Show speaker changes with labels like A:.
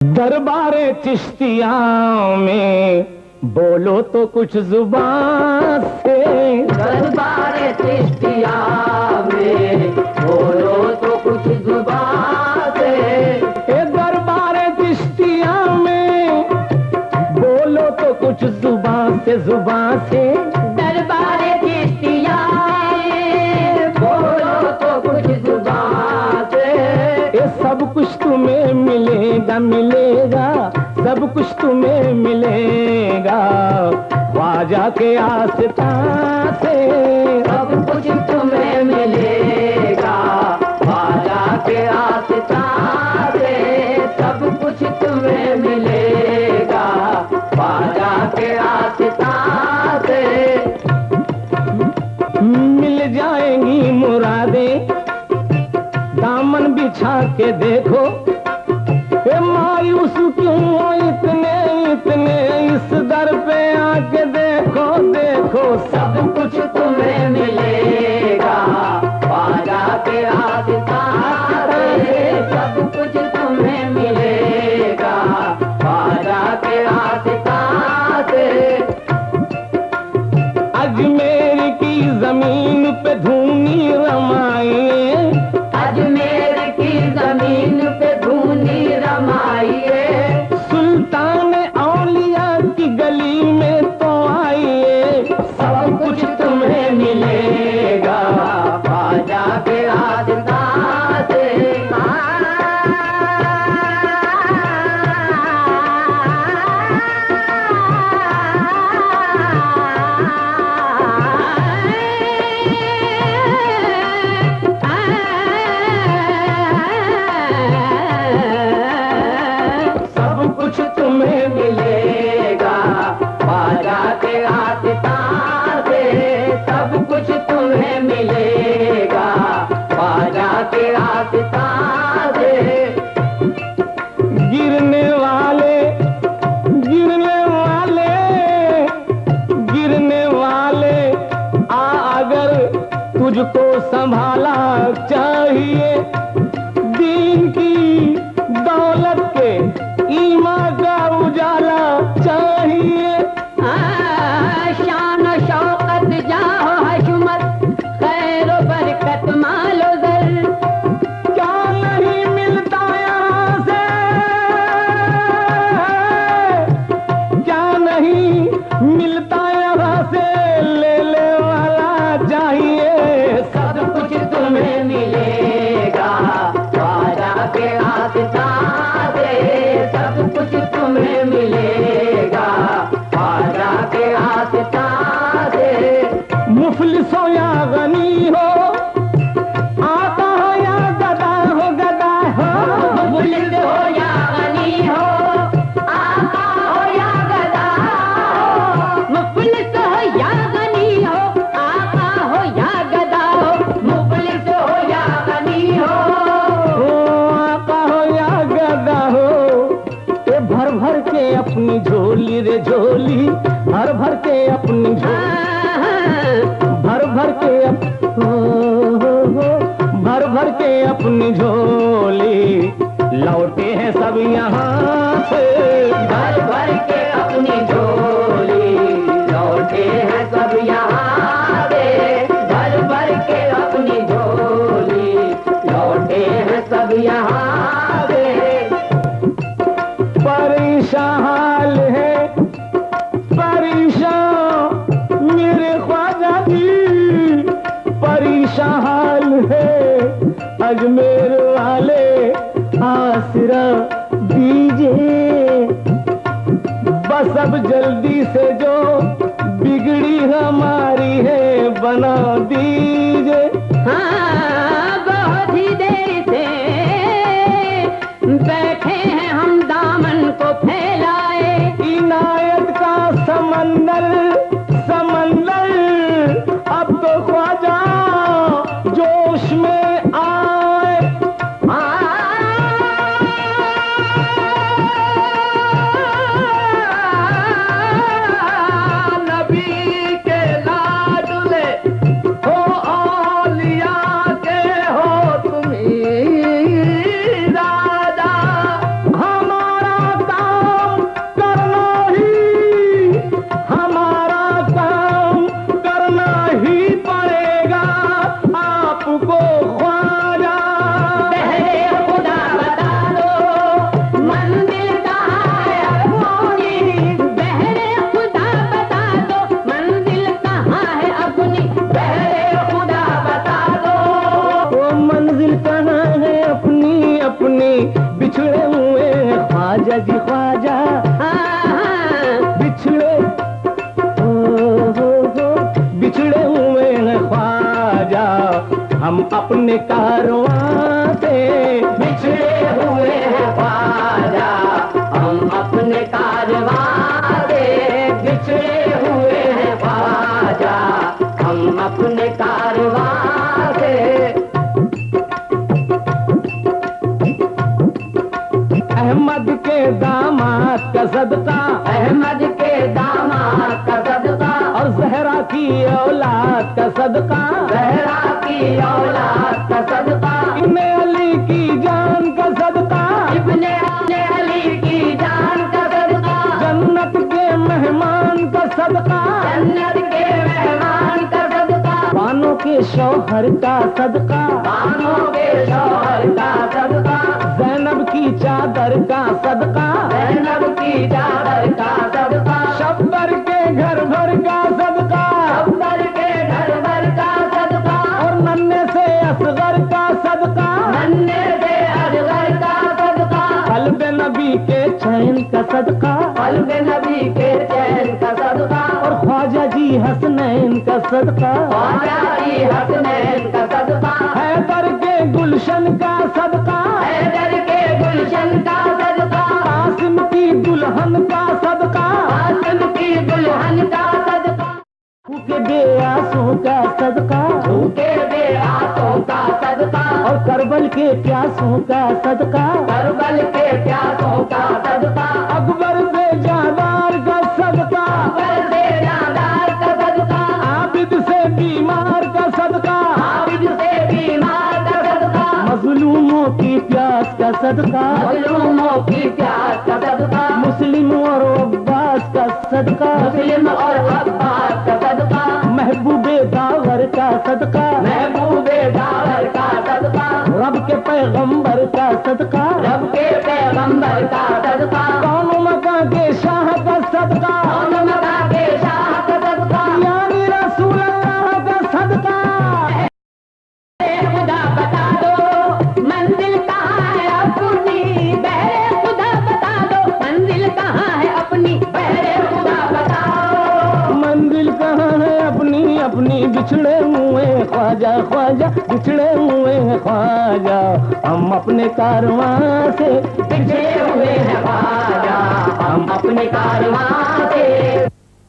A: दरबारे चिश्तिया में बोलो तो कुछ जुबान से।
B: दरबारे चिश्तिया में बोलो तो कुछ जुबान से।
A: दरबारे चिश्तिया में बोलो तो कुछ जुबान से, जुबान से।
B: दरबारे चिश्तिया में बोलो तो कुछ जुबान से।
A: ये सब कुछ तुम्हें मिलेगा, मिलेगा, सब कुछ तुम्हें मिलेगा ख्वाजा के आस्था से।
B: सब कुछ तुम्हें मिलेगा ख्वाजा के आस्था से। सब कुछ तुम्हें मिलेगा ख्वाजा के आस्था से।
A: मिल जाएंगी मुरादें दामन बिछा के देखो। मायूस क्यों हो इतने इतने, इस दर पे आके देखो, देखो।
B: सब कुछ तुम्हें मिलेगा ख्वाजा के आस्था से। सब कुछ तुम्हें मिलेगा ख्वाजा के आस्था से।
A: अजमेर की जमीन पे धूनी रमाइए,
B: अजमेर की जमीन पे धूनी रमाइए।
A: सुल्तान औलिया की गली में तो आइए।
B: सब कुछ तुम्हें मिलेगा ख्वाजा के आस्था से। सब कुछ तुम्हें मिलेगा ख्वाजा के आस्था से। सब कुछ तुम्हें मिलेगा ख्वाजा के आस्था से।
A: गिरने वाले, गिरने वाले, गिरने वाले आ, अगर तुझको संभाला चाहिए। दीन की दौलत के ईमान का उजाला चाहिए।
B: शान शौकत जाहो हशमत खैर बरकत मालो दर।
A: क्या नहीं मिलता यहाँ से, क्या नहीं मिलता यहाँ से, ले वाला चाहिए।
B: सब कुछ तुम्हें मिलेगा ख्वाजा के आस्था से। सब कुछ तुम्हें मिलेगा ख्वाजा के आस्था से।
A: मुफलिस हो या गनी हो, आता हो या गदा हो, गदा हो।
B: मुफलिस हो या गनी हो, आका हो या गदा हो। मुफलिस हो या गनी हो, आका हो या गदा हो। मुफलिस हो या गनी हो,
A: आका हो या गदा हो। ये भर भर के अपनी झोली रे झोली, भर भर के अपनी झोली, भर भर के भर भर के अपनी झोली लौटे हैं सब यहाँ से।
B: भर भर के अपनी झोली लौटे हैं सब यहाँ से। भर भर के अपनी झोली लौटे हैं सब यहाँ से।
A: परेशान हाल है, परेशान मेरे ख्वाजा जी, परेशान हाल है। अजमेर वाले आसरा दीजिए, बस अब जल्दी से जो बिगड़ी हमारी है बना दीजिए।
B: हाँ, बहुत ही देर से बैठे हैं हम दामन को फैलाए।
A: इनायत का समंदर, समंदर अब तो ख्वाजा जोश में आए। नबी के लाडले हो औलिया ख्वाजा जी ख्वाजा बिछड़े बिछड़े हुए हैं ख्वाजा हम अपने कारवां से
B: बिछड़े हुए हैं ख्वाजा हम अपने कारवां से बिछड़े हुए हैं ख्वाजा हम अपने कारवां से
A: अहमद के दामाद का सदका
B: अहमद के दामाद का सदका
A: और जहरा की औलाद का सदका
B: जहरा की औलाद का सदका
A: इब्ने अली की जान का सदका
B: इब्ने अली की जान का सदका
A: जन्नत के मेहमान का सदका
B: जन्नत के मेहमान का सदका
A: बानों के शौहर का सदका
B: बानों के शौहर का सदका
A: जैनब की चादर का सदका
B: जैनब की चादर का सदका
A: शब्बर के घर भर का सदका
B: अब्बर के घर भर का सदका
A: और नन्हे से असगर का सदका
B: नन्हे से अजगर का सदका
A: कल्ब नबी के चैन का सदका
B: कल्ब नबी के चैन का सदका
A: और ख्वाजा जी हसनैन का सदका
B: ख्वाजा जी हसनैन का सदका
A: हैदर के गुलशन का सदका
B: हैदर के गुलशन का सदका
A: कासिम की दुल्हन का सदका
B: आसम की दुल्हन का सदका
A: के बेआसों का सदका
B: झूठे दे आंसों का सदका
A: और करबल के प्यासों का सदका
B: करबल के प्यासों का सदका
A: अकबर से जादार का सदका
B: अकबर से नादार का सदका
A: आबिद से बीमार का सदका
B: आबिद से बीमार का सदका
A: मजलूमों की प्यास का सदका
B: मजलूमों की प्यास का सदका
A: मुस्लिम और अब्बास का सदका
B: मुस्लिम और अब्बास का सदका
A: महबूबे दावर का सदका
B: महबूबे दावर का सदका
A: रब के पैगंबर का सदका
B: रब के पैगंबर का सदका
A: कौन मका के शाह का सदका
B: कौन मका के शाह का सदका
A: यानी रसूल अल्लाह का सदका
B: खुदा बता दो मंजिल कहाँ है अपनी बहरे खुदा बता दो मंजिल कहाँ है अपनी बहरे खुदा बताओ
A: मंजिल कहाँ है अपनी अपनी बिछड़े हुए ख्वाजा ख्वाजा बिछड़े हुए ख्वाजा हम अपने कारवां से
B: बिछड़े